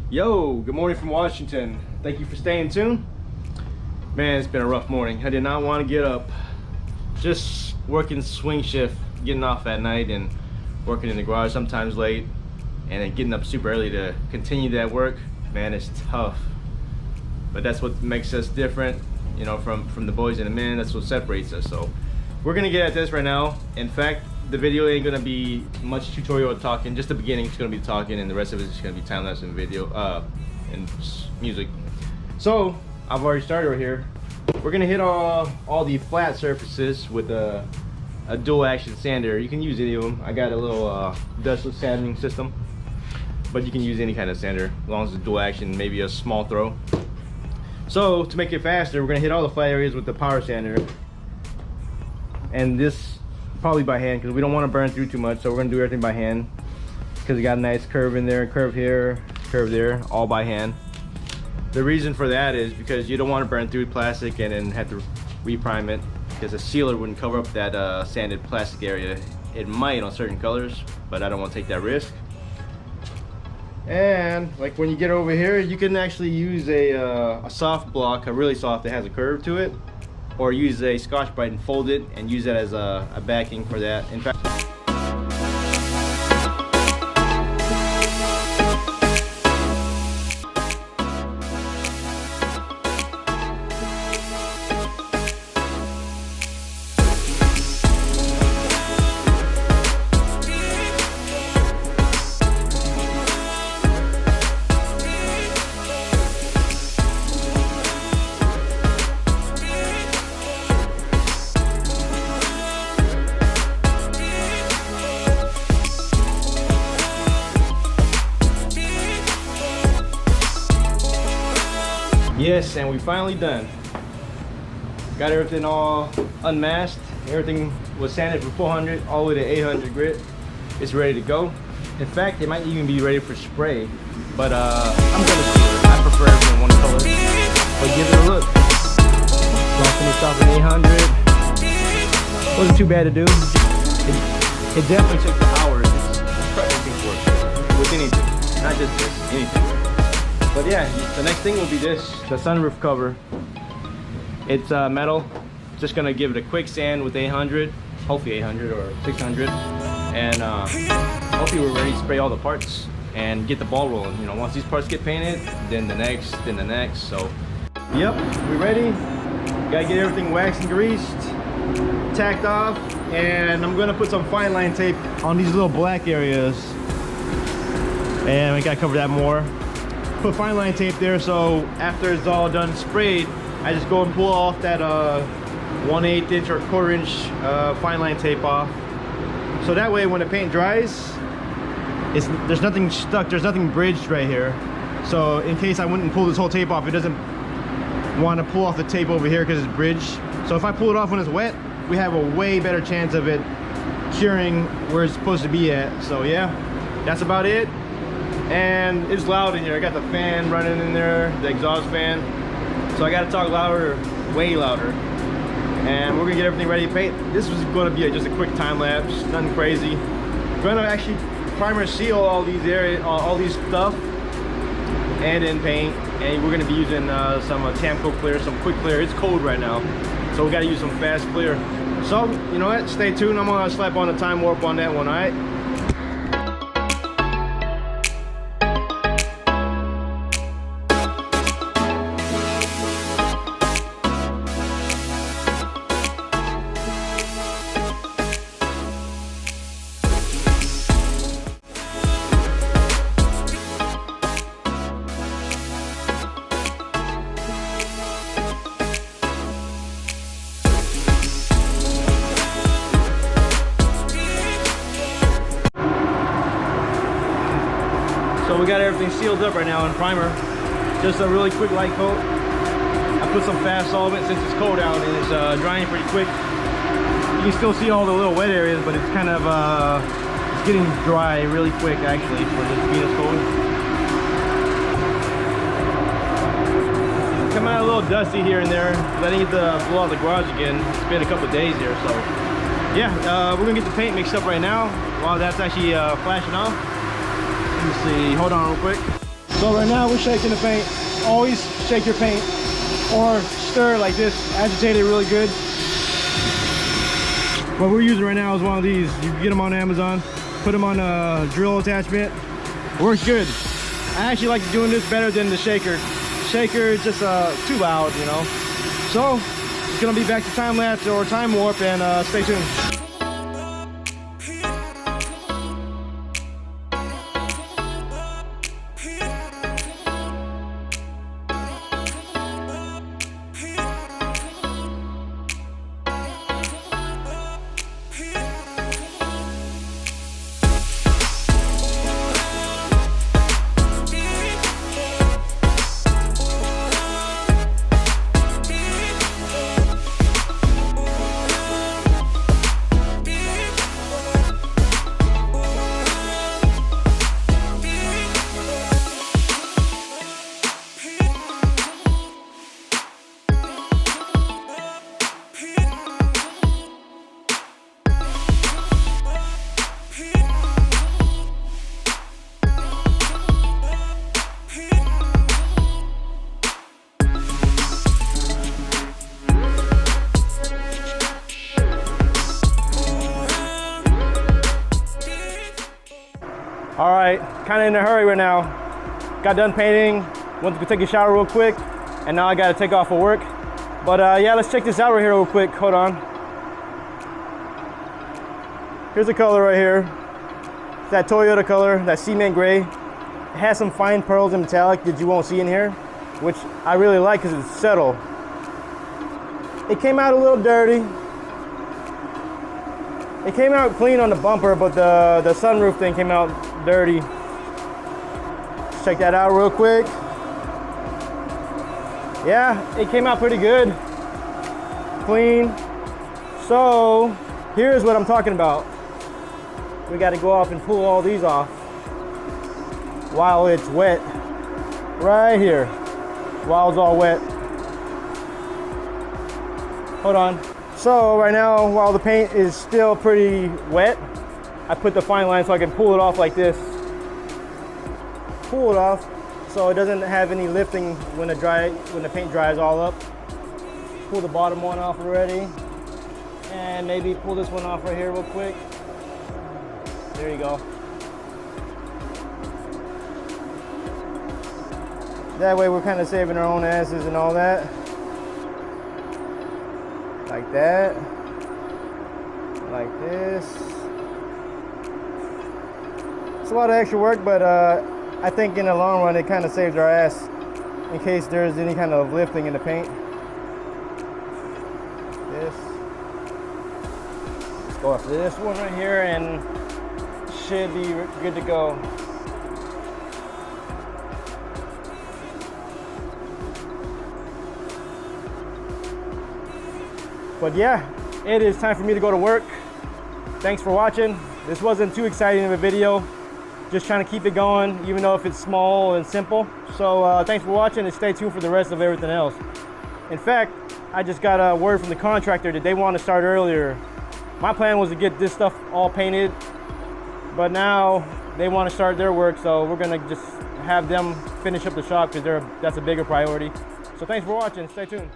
Yo, good morning from Washington. Thank you for staying tuned. Man, it's been a rough morning. I did not want to get up. Just working swing shift, getting off at night and working in the garage sometimes late, and then getting up super early to continue that work. Man, it's tough. But that's what makes us different, you know, from the boys and the men. That's what separates us. So we're gonna get at this right now. In fact, the video ain't gonna be much tutorial or talking. Just the beginning is gonna be talking, and the rest of it is gonna be time-lapse and video and music. So I've already started right here. We're gonna hit all the flat surfaces with a dual action sander. You can use any of them. I got a little dustless sanding system, but you can use any kind of sander as long as it's dual action, maybe a small throw. So to make it faster, we're gonna hit all the flat areas with the power sander, and this probably by hand because we don't want to burn through too much. So we're gonna do everything by hand because we got a nice curve in there, curve here, curve there, all by hand. The reason for that is because you don't want to burn through plastic and then have to reprime it, because a sealer wouldn't cover up that sanded plastic area. It might on certain colors, but I don't want to take that risk. And like when you get over here, you can actually use a soft block, a really soft that has a curve to it, or use a Scotch-Brite and fold it and use that as a backing for that. In fact, yes, and we finally done. Got everything all unmasked. Everything was sanded from 400 all the way to 800 grit. It's ready to go. In fact, it might even be ready for spray, but I'm gonna seal it. I prefer everything in one color, but give it a look. So I'll finish off in 800. Wasn't too bad to do. It definitely took hours. It's practicing work with anything, not just this, anything. But yeah, the next thing will be this, the sunroof cover. It's metal. Just gonna give it a quick sand with 800, hopefully 800 or 600, and hopefully we're ready to spray all the parts and get the ball rolling. You know, once these parts get painted, then the next, then the next. So, yep, we're ready. Gotta get everything waxed and greased, tacked off, and I'm gonna put some fine line tape on these little black areas, and we gotta cover that more. Put fine line tape there, so after it's all done sprayed, I just go and pull off that 1/8 inch or 1/4 inch fine line tape off, so that way when the paint dries, there's nothing stuck, there's nothing bridged right here. So in case I wouldn't pull this whole tape off, it doesn't want to pull off the tape over here because it's bridged. So if I pull it off when it's wet, we have a way better chance of it curing where it's supposed to be at. So yeah, that's about it. And it's loud in here. I got the fan running in there, the exhaust fan, so I gotta talk louder, way louder. And we're gonna get everything ready to paint. This was gonna be just a quick time lapse, nothing crazy. We're gonna actually primer seal all these areas, all these stuff, and then paint. And we're gonna be using some Tamco clear, some quick clear. It's cold right now, so we gotta use some fast clear. So you know what, stay tuned. I'm gonna slap on a time warp on that one. All right. So we got everything sealed up right now in primer. Just a really quick light coat. I put some fast solvent since it's cold out and it's drying pretty quick. You can still see all the little wet areas, but it's kind of it's getting dry really quick actually for this being as cold. It's coming out a little dusty here and there, but I need to blow out the garage again. It's been a couple of days here, so yeah, we're gonna get the paint mixed up right now while that's actually flashing off. Let me see, hold on real quick. So right now we're shaking the paint. Always shake your paint or stir like this, agitate it really good. What we're using right now is one of these. You can get them on Amazon, put them on a drill attachment. Works good. I actually like doing this better than the shaker. Shaker is just too loud, you know. So it's gonna be back to time lapse or time warp, and stay tuned. All right, kind of in a hurry right now. Got done painting, went to take a shower real quick, and now I got to take off for work. But yeah, let's check this out right here real quick. Hold on. Here's the color right here. It's that Toyota color, that cement gray. It has some fine pearls and metallic that you won't see in here, which I really like because it's subtle. It came out a little dirty. It came out clean on the bumper, but the sunroof thing came out dirty. Let's check that out real quick. Yeah, it came out pretty good. Clean. So, here's what I'm talking about. We got to go off and pull all these off while it's wet. Right here. While it's all wet. Hold on. So right now, while the paint is still pretty wet, I put the fine line so I can pull it off like this. Pull it off so it doesn't have any lifting when the paint dries all up. Pull the bottom one off already. And maybe pull this one off right here real quick. There you go. That way we're kind of saving our own asses and all that. Like that, like this. It's a lot of extra work, but I think in the long run it kind of saves our ass in case there's any kind of lifting in the paint. This. Let's go after this one right here and should be good to go. But yeah, it is time for me to go to work. Thanks for watching. This wasn't too exciting of a video. Just trying to keep it going, even though if it's small and simple. So thanks for watching and stay tuned for the rest of everything else. In fact, I just got a word from the contractor that they want to start earlier. My plan was to get this stuff all painted, but now they want to start their work, so we're gonna just have them finish up the shop because that's a bigger priority. So thanks for watching, stay tuned.